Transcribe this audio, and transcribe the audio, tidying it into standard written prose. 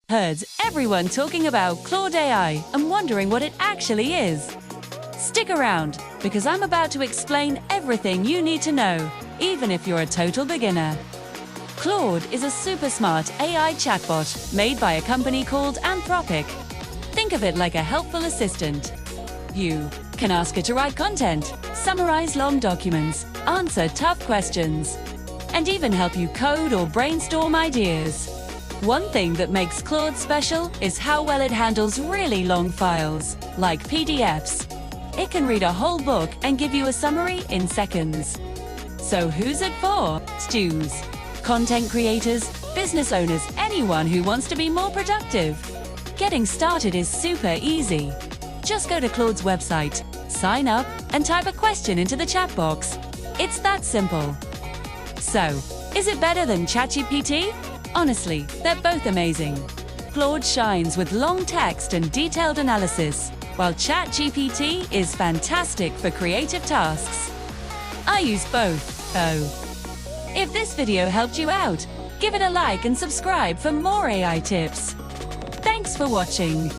Heard everyone talking about Claude AI and wondering what it actually is. Stick around, because I'm about to explain everything you need to know, even if you're a total beginner. Claude is a super smart AI chatbot made by a company called Anthropic. Think of it like a helpful assistant. You can ask it to write content, summarize long documents, answer tough questions, and even help you code or brainstorm ideas. One thing that makes Claude special is how well it handles really long files, like PDFs. It can read a whole book and give you a summary in seconds. So who's it for? Stews, content creators, business owners, anyone who wants to be more productive. Getting started is super easy. Just go to Claude's website, sign up, and type a question into the chat box. It's that simple. So, is it better than ChatGPT? Honestly, they're both amazing. Claude shines with long text and detailed analysis, while ChatGPT is fantastic for creative tasks. I use both, though. If this video helped you out, give it a like and subscribe for more AI tips. Thanks for watching.